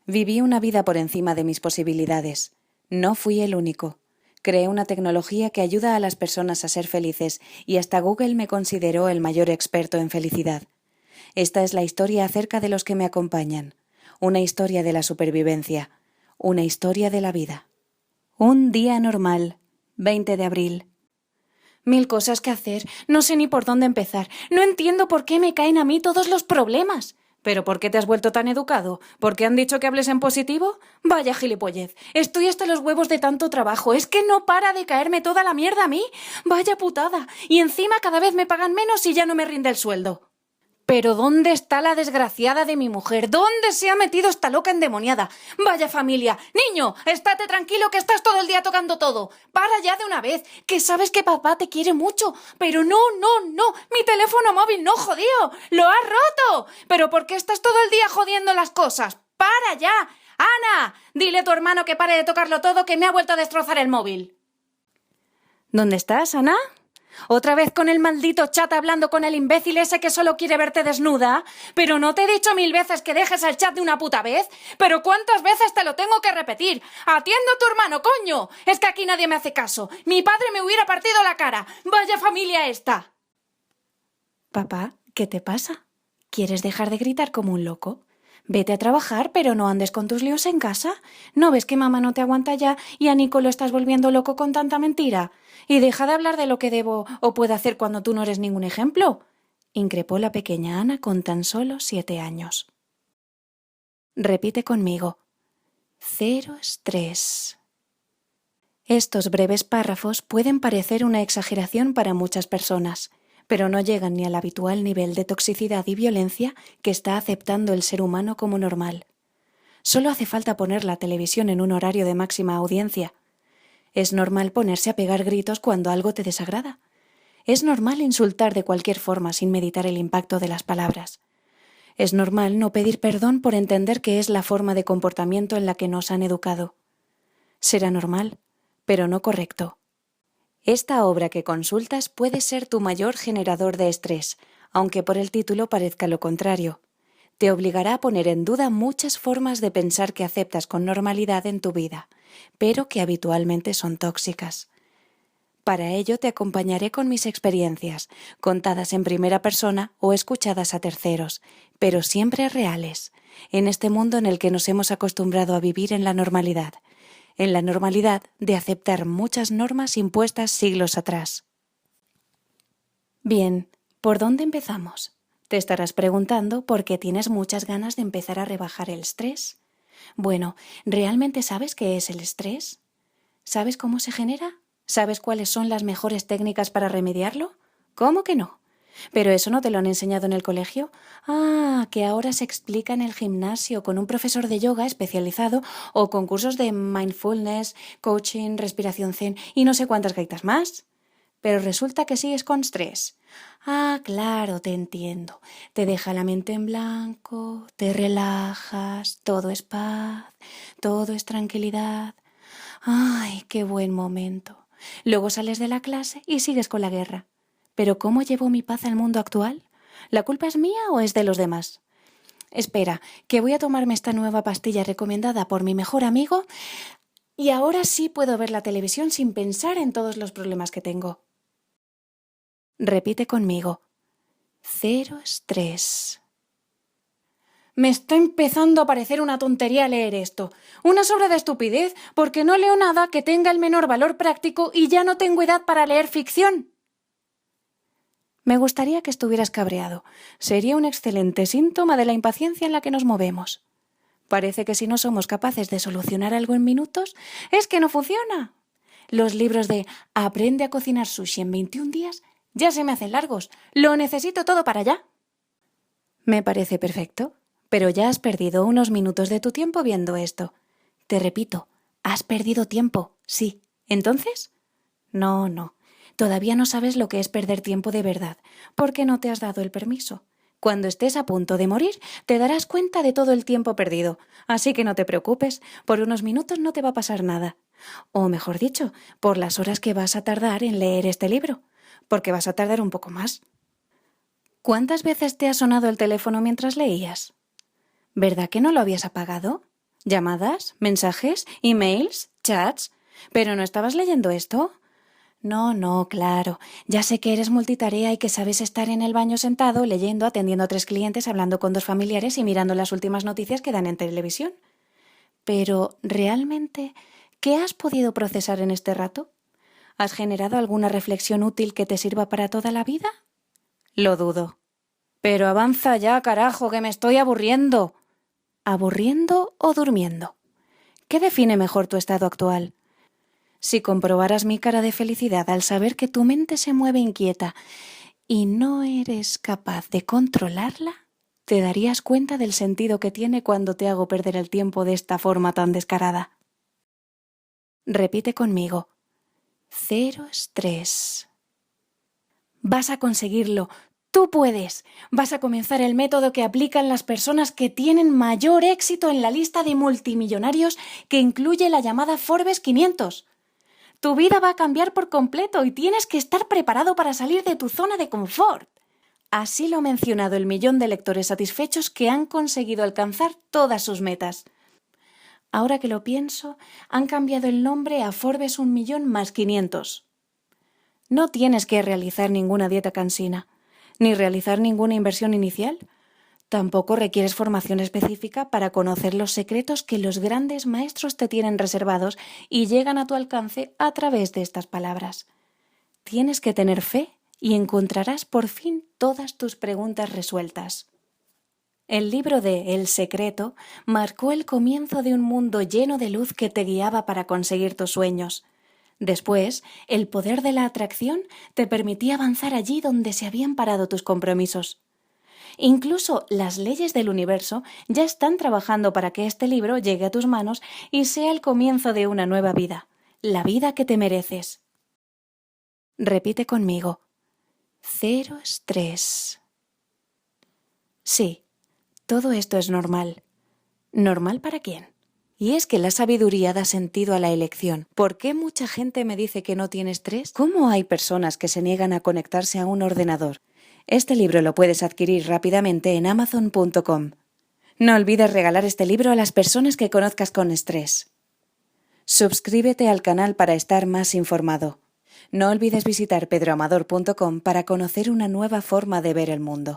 Viví una vida por encima de mis posibilidades. No fui el único. Creé una tecnología que ayuda a las personas a ser felices y hasta Google me consideró el mayor experto en felicidad. Esta es la historia acerca de los que me acompañan. Una historia de la supervivencia. Una historia de la vida. Un día normal. 20 de abril. Mil cosas que hacer. No sé ni por dónde empezar. No entiendo por qué me caen a mí todos los problemas. ¿Pero por qué te has vuelto tan educado? ¿Por qué han dicho que hables en positivo? Vaya gilipollez. Estoy hasta los huevos de tanto trabajo. Es que no para de caerme toda la mierda a mí. Vaya putada. Y encima cada vez me pagan menos y ya no me rinde el sueldo. ¿Pero dónde está la desgraciada de mi mujer? ¿Dónde se ha metido esta loca endemoniada? ¡Vaya familia! ¡Niño! ¡Estate tranquilo que estás todo el día tocando todo! ¡Para ya de una vez! ¡Que sabes que papá te quiere mucho! ¡Pero no! ¡Mi teléfono móvil no, jodido! ¡Lo has roto! ¿Pero por qué estás todo el día jodiendo las cosas? ¡Para ya! ¡Ana! Dile a tu hermano que pare de tocarlo todo, que me ha vuelto a destrozar el móvil. ¿Dónde estás, Ana? ¿Otra vez con el maldito chat hablando con el imbécil ese que solo quiere verte desnuda? ¿Pero no te he dicho 1000 veces que dejes el chat de una puta vez? ¿Pero cuántas veces te lo tengo que repetir? ¡Atiendo a tu hermano, coño! Es que aquí nadie me hace caso. Mi padre me hubiera partido la cara. ¡Vaya familia esta! Papá, ¿qué te pasa? ¿Quieres dejar de gritar como un loco? Vete a trabajar, pero no andes con tus líos en casa. ¿No ves que mamá no te aguanta ya y a Nico lo estás volviendo loco con tanta mentira? Y deja de hablar de lo que debo o puedo hacer cuando tú no eres ningún ejemplo, increpó la pequeña Ana con tan solo 7 años. Repite conmigo. 0 estrés. Estos breves párrafos pueden parecer una exageración para muchas personas, pero no llegan ni al habitual nivel de toxicidad y violencia que está aceptando el ser humano como normal. Solo hace falta poner la televisión en un horario de máxima audiencia. Es normal ponerse a pegar gritos cuando algo te desagrada. Es normal insultar de cualquier forma sin meditar el impacto de las palabras. Es normal no pedir perdón por entender que es la forma de comportamiento en la que nos han educado. Será normal, pero no correcto. Esta obra que consultas puede ser tu mayor generador de estrés, aunque por el título parezca lo contrario. Te obligará a poner en duda muchas formas de pensar que aceptas con normalidad en tu vida, pero que habitualmente son tóxicas. Para ello te acompañaré con mis experiencias, contadas en primera persona o escuchadas a terceros, pero siempre reales, en este mundo en el que nos hemos acostumbrado a vivir en la normalidad de aceptar muchas normas impuestas siglos atrás. Bien, ¿por dónde empezamos? Te estarás preguntando por qué tienes muchas ganas de empezar a rebajar el estrés. Bueno, ¿realmente sabes qué es el estrés? ¿Sabes cómo se genera? ¿Sabes cuáles son las mejores técnicas para remediarlo? ¿Cómo que no? ¿Pero eso no te lo han enseñado en el colegio? Ah, que ahora se explica en el gimnasio con un profesor de yoga especializado o con cursos de mindfulness, coaching, respiración zen y no sé cuántas gaitas más. Pero resulta que sigues con estrés. Ah, claro, te entiendo. Te deja la mente en blanco, te relajas, todo es paz, todo es tranquilidad. ¡Ay, qué buen momento! Luego sales de la clase y sigues con la guerra. ¿Pero cómo llevo mi paz al mundo actual? ¿La culpa es mía o es de los demás? Espera, que voy a tomarme esta nueva pastilla recomendada por mi mejor amigo y ahora sí puedo ver la televisión sin pensar en todos los problemas que tengo. Repite conmigo. 0 estrés. Me está empezando a parecer una tontería leer esto. Una sobra de estupidez, porque no leo nada que tenga el menor valor práctico y ya no tengo edad para leer ficción. Me gustaría que estuvieras cabreado. Sería un excelente síntoma de la impaciencia en la que nos movemos. Parece que si no somos capaces de solucionar algo en minutos, es que no funciona. Los libros de Aprende a cocinar sushi en 21 días ya se me hacen largos. Lo necesito todo para allá. Me parece perfecto, pero ya has perdido unos minutos de tu tiempo viendo esto. Te repito, has perdido tiempo, sí. ¿Entonces? No. Todavía no sabes lo que es perder tiempo de verdad, porque no te has dado el permiso. Cuando estés a punto de morir, te darás cuenta de todo el tiempo perdido. Así que no te preocupes, por unos minutos no te va a pasar nada. O mejor dicho, por las horas que vas a tardar en leer este libro, porque vas a tardar un poco más. ¿Cuántas veces te ha sonado el teléfono mientras leías? ¿Verdad que no lo habías apagado? ¿Llamadas? ¿Mensajes? ¿Emails? ¿Chats? ¿Pero no estabas leyendo esto? No, claro. Ya sé que eres multitarea y que sabes estar en el baño sentado, leyendo, atendiendo a 3 clientes, hablando con 2 familiares y mirando las últimas noticias que dan en televisión. Pero, ¿realmente qué has podido procesar en este rato? ¿Has generado alguna reflexión útil que te sirva para toda la vida? Lo dudo. Pero avanza ya, carajo, que me estoy aburriendo. ¿Aburriendo o durmiendo? ¿Qué define mejor tu estado actual? Si comprobaras mi cara de felicidad al saber que tu mente se mueve inquieta y no eres capaz de controlarla, te darías cuenta del sentido que tiene cuando te hago perder el tiempo de esta forma tan descarada. Repite conmigo. 0 estrés. Vas a conseguirlo. Tú puedes. Vas a comenzar el método que aplican las personas que tienen mayor éxito en la lista de multimillonarios que incluye la llamada Forbes 500. Tu vida va a cambiar por completo y tienes que estar preparado para salir de tu zona de confort. Así lo ha mencionado el 1.000.000 de lectores satisfechos que han conseguido alcanzar todas sus metas. Ahora que lo pienso, han cambiado el nombre a Forbes 1.000.000 más 500. No tienes que realizar ninguna dieta cansina, ni realizar ninguna inversión inicial. Tampoco requieres formación específica para conocer los secretos que los grandes maestros te tienen reservados y llegan a tu alcance a través de estas palabras. Tienes que tener fe y encontrarás por fin todas tus preguntas resueltas. El libro de El Secreto marcó el comienzo de un mundo lleno de luz que te guiaba para conseguir tus sueños. Después, el poder de la atracción te permitía avanzar allí donde se habían parado tus compromisos. Incluso las leyes del universo ya están trabajando para que este libro llegue a tus manos y sea el comienzo de una nueva vida, la vida que te mereces. Repite conmigo. 0 estrés. Sí, todo esto es normal. ¿Normal para quién? Y es que la sabiduría da sentido a la elección. ¿Por qué mucha gente me dice que no tiene estrés? ¿Cómo hay personas que se niegan a conectarse a un ordenador? Este libro lo puedes adquirir rápidamente en Amazon.com. No olvides regalar este libro a las personas que conozcas con estrés. Suscríbete al canal para estar más informado. No olvides visitar pedroamador.com para conocer una nueva forma de ver el mundo.